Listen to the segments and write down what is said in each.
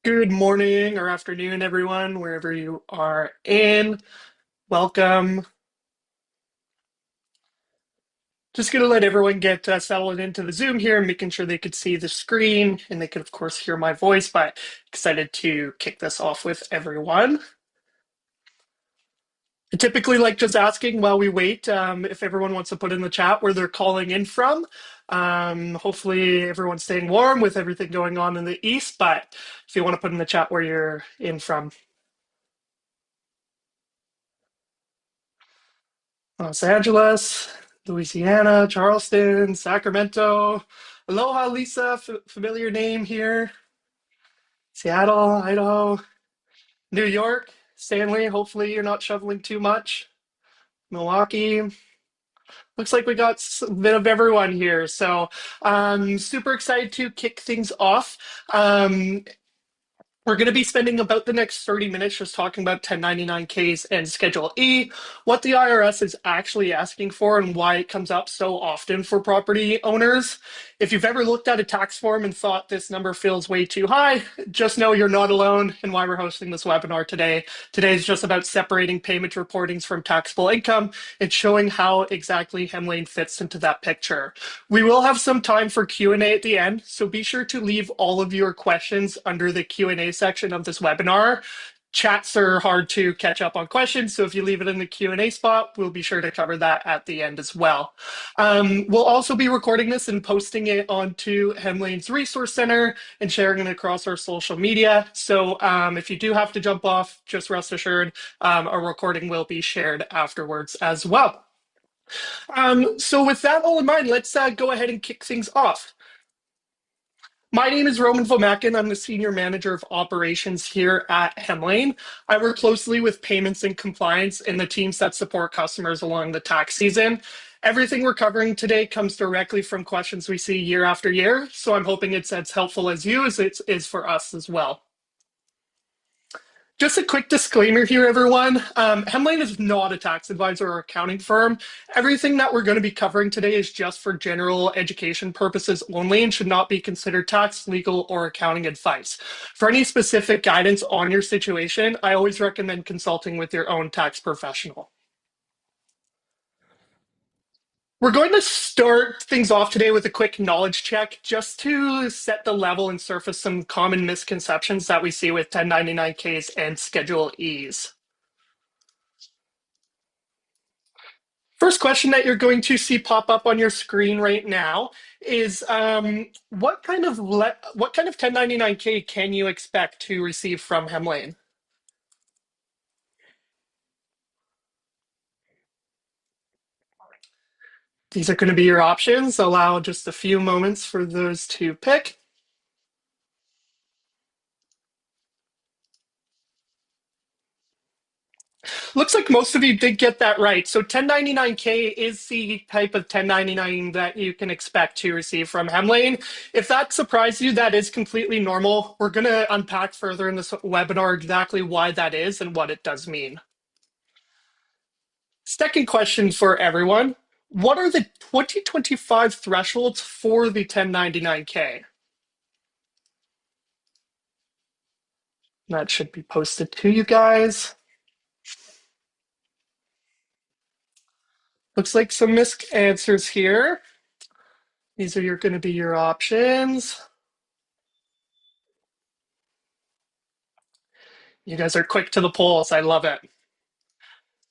Good morning or afternoon, everyone, wherever you are in. Welcome. Just going to let everyone get settled into the Zoom here, making sure they could see the screen and they could, of course, hear my voice, but excited to kick this off with everyone. I typically like just asking while we wait if everyone wants to put in the chat where they're calling in from. Hopefully, everyone's staying warm with everything going on in the East, but if you want to put in the chat where you're in from. Los Angeles, Louisiana, Charleston, Sacramento. Aloha, Lisa, familiar name here. Seattle, Idaho, New York, Stanley. Hopefully, you're not shoveling too much. Milwaukee. Looks like we got a bit of everyone here. So, super excited to kick things off. We're going to be spending about the next 30 minutes just talking about 1099Ks and Schedule E, what the IRS is actually asking for and why it comes up so often for property owners. If you've ever looked at a tax form and thought this number feels way too high, just know you're not alone and why we're hosting this webinar today. Today is just about separating payment reportings from taxable income and showing how exactly Hemlane fits into that picture. We will have some time for Q&A at the end, so be sure to leave all of your questions under the Q&A section of this webinar. Chats are hard to catch up on questions, so if you leave it in the Q&A spot, we'll be sure to cover that at the end as well. We'll also be recording this and posting it onto Hemlane's Resource Center and sharing it across our social media. So if you do have to jump off, just rest assured, a recording will be shared afterwards as well. So with that all in mind, let's go ahead and kick things off. My name is Roman Vomakin. I'm the Senior Manager of Operations here at Hemlane. I work closely with payments and compliance and the teams that support customers along the tax season. Everything we're covering today comes directly from questions we see year after year, so I'm hoping it's as helpful as you as it is for us as well. Just a quick disclaimer here, everyone. Hemlane is not a tax advisor or accounting firm. Everything that we're going to be covering today is just for general education purposes only and should not be considered tax, legal, or accounting advice. For any specific guidance on your situation, I always recommend consulting with your own tax professional. We're going to start things off today with a quick knowledge check just to set the level and surface some common misconceptions that we see with 1099Ks and Schedule Es. First question that you're going to see pop up on your screen right now is what kind of 1099K can you expect to receive from Hemlane? These are going to be your options. Allow just a few moments for those to pick. Looks like most of you did get that right. So 1099K is the type of 1099 that you can expect to receive from Hemlane. If that surprised you, that is completely normal. We're going to unpack further in this webinar exactly why that is and what it does mean. Second question for everyone. What are the 2025 thresholds for the 1099K? That should be posted to you guys. Looks like some missed answers here. These are going to be your options. You guys are quick to the polls. I love it.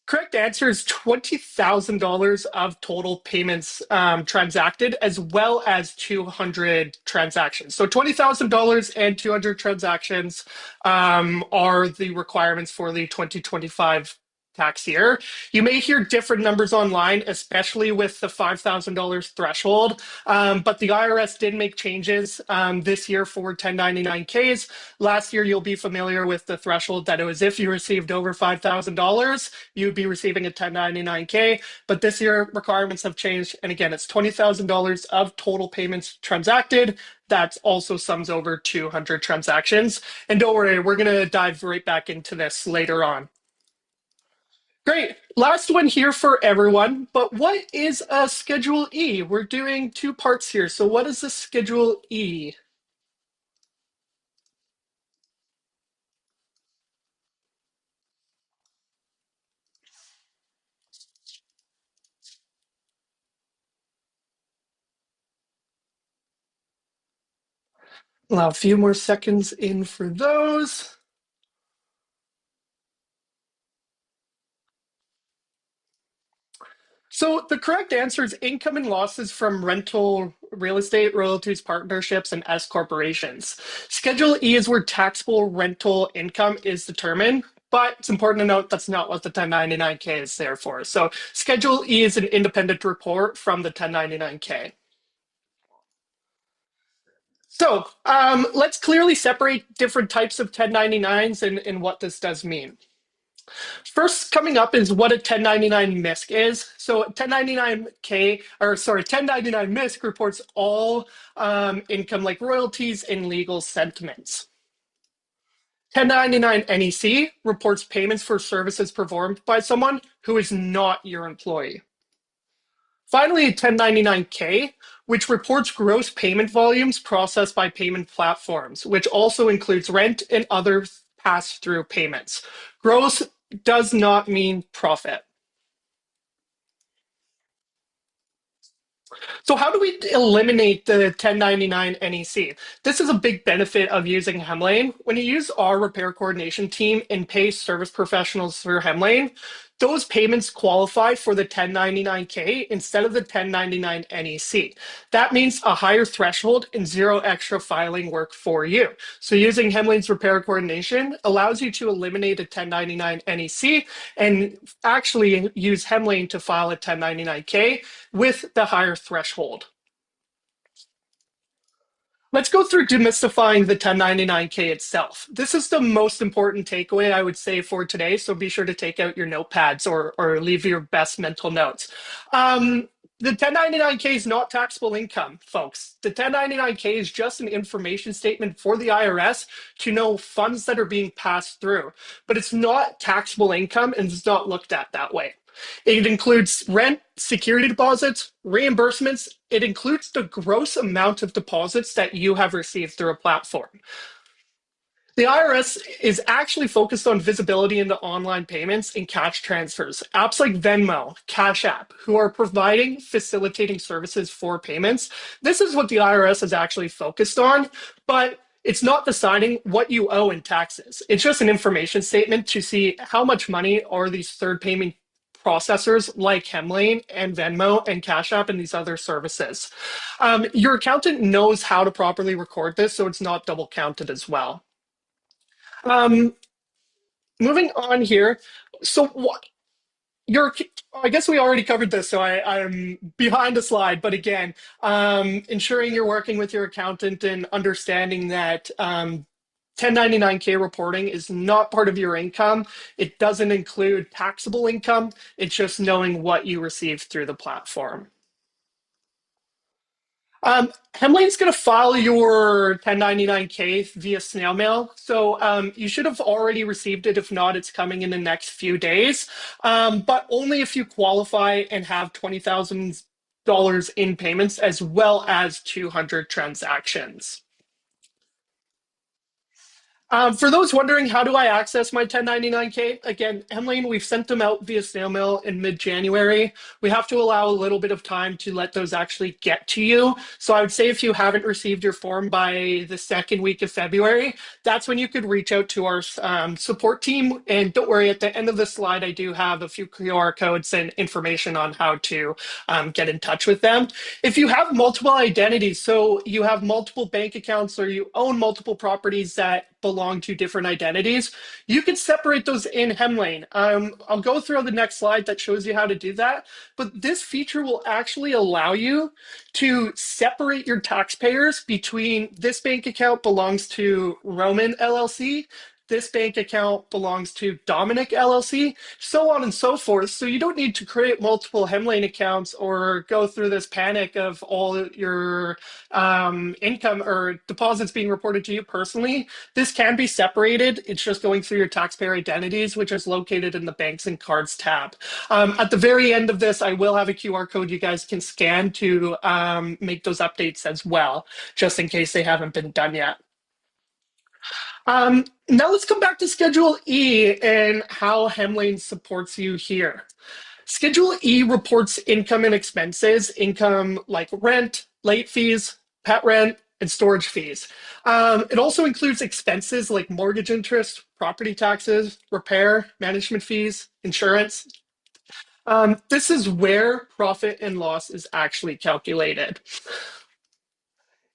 Correct answer is $20,000 of total payments transacted, as well as 200 transactions. So $20,000 and 200 transactions are the requirements for the 2025 tax year. You may hear different numbers online, especially with the $5,000 threshold, but the IRS did make changes this year for 1099Ks. Last year, you'll be familiar with the threshold that it was if you received over $5,000, you'd be receiving a 1099K, but this year requirements have changed. And again, it's $20,000 of total payments transacted. That also sums over 200 transactions. And don't worry, we're going to dive right back into this later on. Great. Last one here for everyone. But what is a Schedule E? We're doing two parts here. So what is a Schedule E? Allow a few more seconds in for those. So the correct answer is income and losses from rental real estate, royalties, partnerships, and S corporations. Schedule E is where taxable rental income is determined, but it's important to note that's not what the 1099-K is there for. So Schedule E is an independent report from the 1099-K. So let's clearly separate different types of 1099s and what this does mean. First coming up is what a 1099 MISC is. So 1099K, or sorry, 1099 MISC reports all income like royalties and legal sentiments. 1099 NEC reports payments for services performed by someone who is not your employee. Finally, 1099K, which reports gross payment volumes processed by payment platforms, which also includes rent and other pass-through payments. Gross does not mean profit. So how do we eliminate the 1099 NEC? This is a big benefit of using Hemlane. When you use our repair coordination team and pay service professionals through Hemlane, those payments qualify for the 1099K instead of the 1099 NEC. That means a higher threshold and zero extra filing work for you. So using Hemlane's repair coordination allows you to eliminate a 1099 NEC and actually use Hemlane to file a 1099K with the higher threshold. Let's go through demystifying the 1099K itself. This is the most important takeaway I would say for today, so be sure to take out your notepads or leave your best mental notes. The 1099K is not taxable income, folks. The 1099K is just an information statement for the IRS to know funds that are being passed through, but it's not taxable income and it's not looked at that way. It includes rent, security deposits, reimbursements. It includes the gross amount of deposits that you have received through a platform. The IRS is actually focused on visibility into online payments and cash transfers. Apps like Venmo, Cash App, who are providing facilitating services for payments. This is what the IRS is actually focused on, but it's not deciding what you owe in taxes. It's just an information statement to see how much money are these third payment processors like Hemlane and Venmo and Cash App and these other services. Your accountant knows how to properly record this, so it's not double counted as well. Um, Moving on here. So what your I guess we already covered this, so I'm behind a slide. But again, ensuring you're working with your accountant and understanding that 1099K reporting is not part of your income. It doesn't include taxable income. It's just knowing what you received through the platform. Hemlane's going to file your 1099K via snail mail. So you should have already received it. If not, it's coming in the next few days. But only if you qualify and have $20,000 in payments as well as 200 transactions. For those wondering, how do I access my 1099K? Again, Hemlane, we've sent them out via snail mail in mid-January. We have to allow a little bit of time to let those actually get to you. So I would say if you haven't received your form by the second week of February, that's when you could reach out to our support team. And don't worry, at the end of the slide, I do have a few QR codes and information on how to get in touch with them. If you have multiple identities, so you have multiple bank accounts or you own multiple properties that belong to different identities, you can separate those in Hemlane. I'll go through the next slide that shows you how to do that, but this feature will actually allow you to separate your taxpayers between this bank account belongs to Roman LLC, this bank account belongs to Dominic LLC, so on and so forth. So you don't need to create multiple Hemlane accounts or go through this panic of all your income or deposits being reported to you personally. This can be separated. It's just going through your taxpayer identities, which is located in the Banks and Cards tab. At the very end of this, I will have a QR code you guys can scan to make those updates as well, just in case they haven't been done yet. Now let's come back to Schedule E and how Hemlane supports you here. Schedule E reports income and expenses, income like rent, late fees, pet rent, and storage fees. It also includes expenses like mortgage interest, property taxes, repair, management fees, insurance. This is where profit and loss is actually calculated.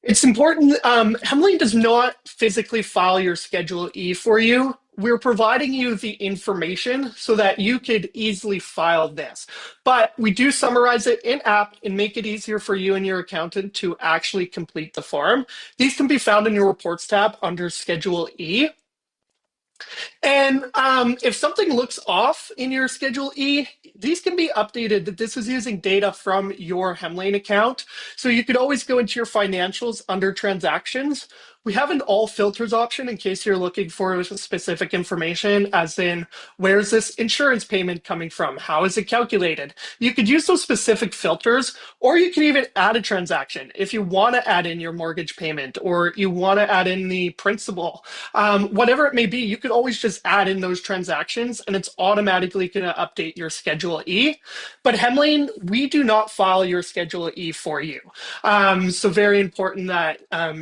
It's important. Hemlane does not physically file your Schedule E for you. We're providing you the information so that you could easily file this. But we do summarize it in app and make it easier for you and your accountant to actually complete the form. These can be found in your reports tab under Schedule E. And if something looks off in your Schedule E, these can be updated that this is using data from your Hemlane account. So you could always go into your financials under transactions. We have an all filters option in case you're looking for specific information, as in, where's this insurance payment coming from? How is it calculated? You could use those specific filters, or you can even add a transaction. If you want to add in your mortgage payment, or you want to add in the principal, whatever it may be, you could always just add in those transactions and it's automatically going to update your Schedule E. But Hemlane, we do not file your Schedule E for you. So very important that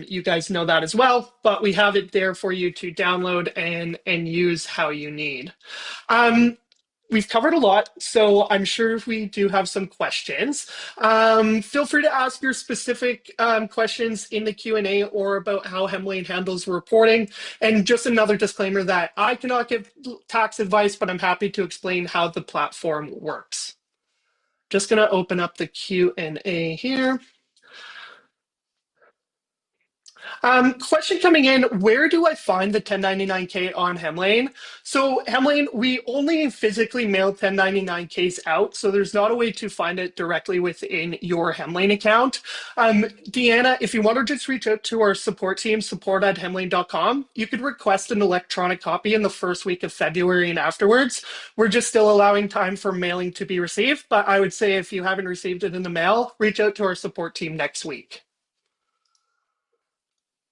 you guys know that as well, but we have it there for you to download and use how you need. We've covered a lot, so I'm sure we do have some questions. Feel free to ask your specific questions in the Q&A or about how Hemlane handles reporting. And just another disclaimer that I cannot give tax advice, but I'm happy to explain how the platform works. Just going to open up the Q&A here. Question coming in, where do I find the 1099K on Hemlane? So Hemlane, we only physically mail 1099Ks out, so there's not a way to find it directly within your Hemlane account. Deanna, if you want to just reach out to our support team, support@hemlane.com, you could request an electronic copy in the first week of February and afterwards. We're just still allowing time for mailing to be received, but I would say if you haven't received it in the mail, reach out to our support team next week.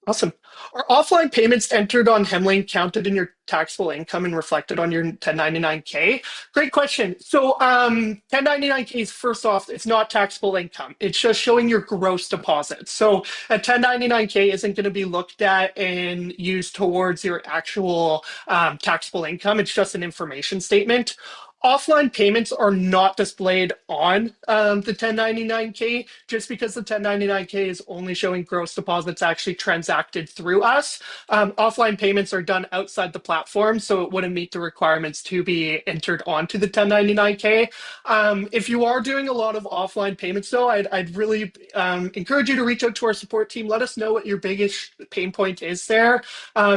Awesome. Are offline payments entered on Hemlane counted in your taxable income and reflected on your 1099K? Great question. So 1099Ks, first off, it's not taxable income. It's just showing your gross deposits. So a 1099K isn't going to be looked at and used towards your actual taxable income. It's just an information statement. Offline payments are not displayed on the 1099K just because the 1099K is only showing gross deposits actually transacted through us. Offline payments are done outside the platform, so it wouldn't meet the requirements to be entered onto the 1099K. If you are doing a lot of offline payments, though, I'd really encourage you to reach out to our support team. Let us know what your biggest pain point is there,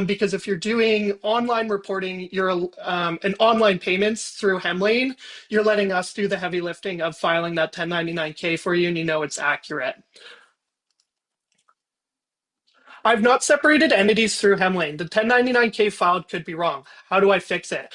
because if you're doing online reporting, and online payments through Hemlane, you're letting us do the heavy lifting of filing that 1099K for you, and you know it's accurate. I've not separated entities through Hemlane. The 1099K filed could be wrong. How do I fix it?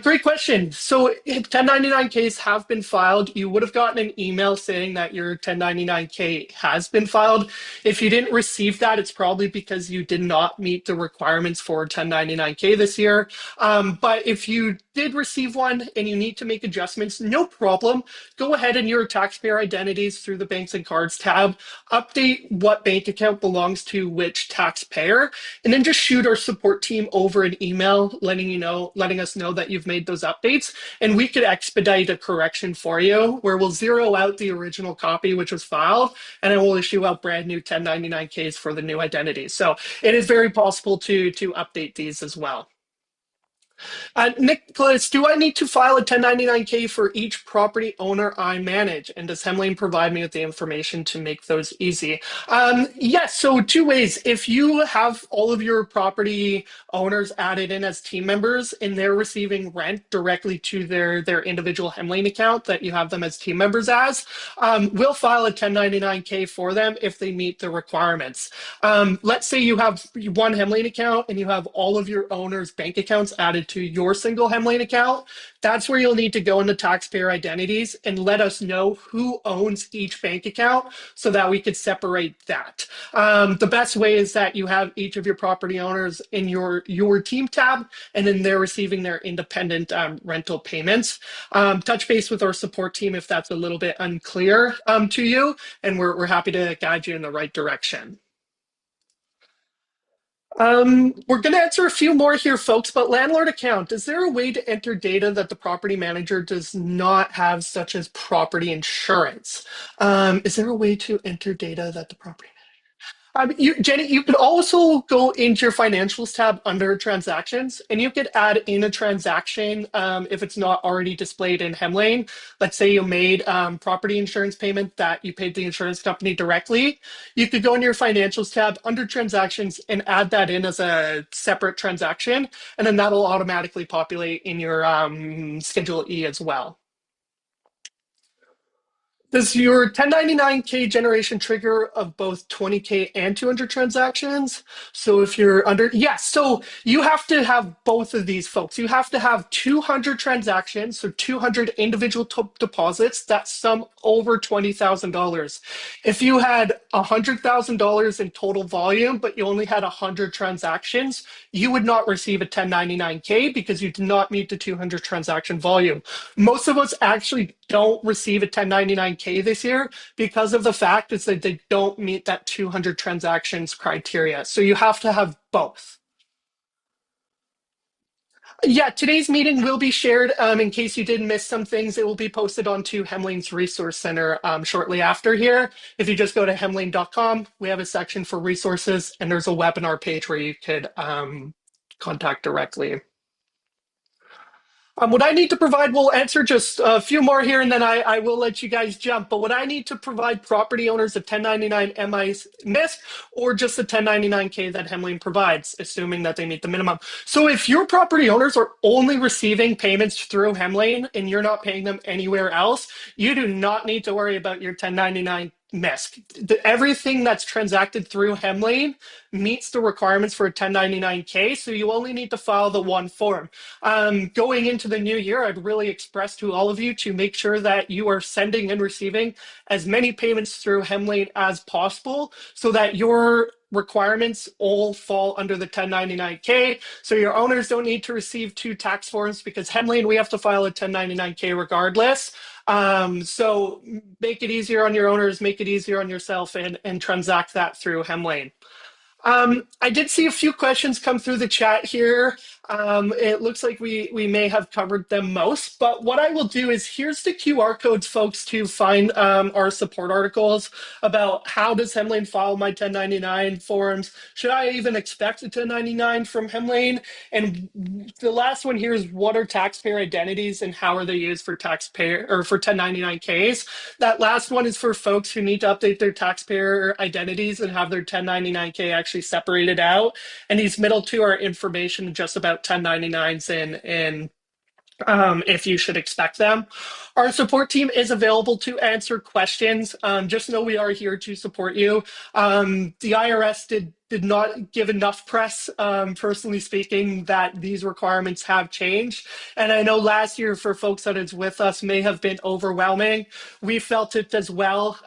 Great question. So 1099Ks have been filed. You would have gotten an email saying that your 1099K has been filed. If you didn't receive that, it's probably because you did not meet the requirements for 1099K this year. But if you did receive one and you need to make adjustments, no problem. Go ahead in your taxpayer identities through the banks and cards tab, update what bank account belongs to which taxpayer, and then just shoot our support team over an email letting us know that you've made those updates, and we could expedite a correction for you where we'll zero out the original copy which was filed, and then we'll issue out brand new 1099Ks for the new identities. So it is very possible to update these as well. Nicholas, do I need to file a 1099K for each property owner I manage? And does Hemlane provide me with the information to make those easy? Yes, so two ways. If you have all of your property owners added in as team members and they're receiving rent directly to their individual Hemlane account that you have them as team members as, we'll file a 1099K for them if they meet the requirements. Let's say you have one Hemlane account and you have all of your owners' bank accounts added to your single Hemlane account. That's where you'll need to go into taxpayer identities and let us know who owns each bank account so that we could separate that. The best way is that you have each of your property owners in your team tab, and then they're receiving their independent rental payments. Touch base with our support team if that's a little bit unclear to you, and we're happy to guide you in the right direction. We're going to answer a few more here, folks, but landlord account, is there a way to enter data that the property manager does not have, such as property insurance? Is there a way to enter data that the property Jenny, you could also go into your financials tab under transactions, and you could add in a transaction if it's not already displayed in Hemlane. Let's say you made property insurance payment that you paid the insurance company directly. You could go in your financials tab under transactions and add that in as a separate transaction, and then that'll automatically populate in your Schedule E as well. Does your 1099K generation trigger of both 20K and 200 transactions? So if you're under, yes, so you have to have both of these, folks. You have to have 200 transactions, so 200 individual deposits that sum over $20,000. If you had $100,000 in total volume, but you only had 100 transactions, you would not receive a 1099K because you did not meet the 200 transaction volume. Most of us actually don't receive a 1099K this year because of the fact is that they don't meet that 200 transactions criteria. So you have to have both. Yeah, today's meeting will be shared. In case you did miss some things, it will be posted onto Hemlane's Resource Center shortly after here. If you just go to hemlane.com, we have a section for resources, and there's a webinar page where you could contact directly. What I need to provide, we'll answer just a few more here and then I will let you guys jump. But what I need to provide property owners a 1099 MIS or just a 1099K that Hemlane provides, assuming that they meet the minimum. So if your property owners are only receiving payments through Hemlane and you're not paying them anywhere else, you do not need to worry about your 1099 MISC. Everything that's transacted through Hemlane meets the requirements for a 1099K, so you only need to file the one form. Going into the new year, I'd really express to all of you to make sure that you are sending and receiving as many payments through Hemlane as possible so that your requirements all fall under the 1099K. So your owners don't need to receive two tax forms because Hemlane, we have to file a 1099K regardless. So make it easier on your owners, make it easier on yourself, and transact that through Hemlane. I did see a few questions come through the chat here. It looks like we may have covered them most, but what I will do is here's the QR codes, folks, to find our support articles about how does Hemlane file my 1099 forms? Should I even expect a 1099 from Hemlane? And the last one here is what are taxpayer identities and how are they used for taxpayer or for 1099Ks? That last one is for folks who need to update their taxpayer identities and have their 1099K actually separated out. And these middle two are information just about 1099s and if you should expect them. Our support team is available to answer questions. Just know we are here to support you. The IRS did not give enough press, personally speaking, that these requirements have changed. And I know last year for folks that is with us may have been overwhelming. We felt it as well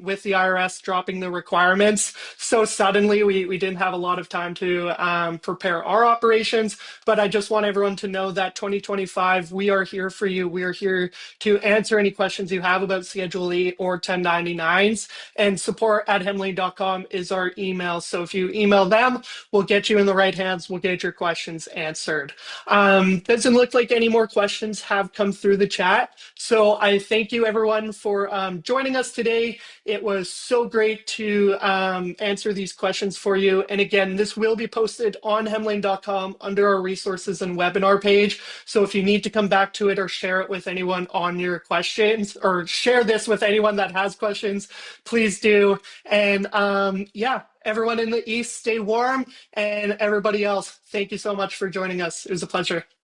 with the IRS dropping the requirements. So suddenly we didn't have a lot of time to prepare our operations. But I just want everyone to know that 2025, we are here for you. We are here to answer any questions you have about Schedule E or 1099s. And support@hemlane.com is our email. So if you email them, we'll get you in the right hands. We'll get your questions answered. Doesn't look like any more questions have come through the chat. So I thank you everyone for joining us today. It was so great to answer these questions for you. And again, this will be posted on hemlane.com under our resources and webinar page. So if you need to come back to it or share it with anyone on your questions or share this with anyone that has questions, please do. And yeah, everyone in the East, stay warm. And everybody else, thank you so much for joining us. It was a pleasure.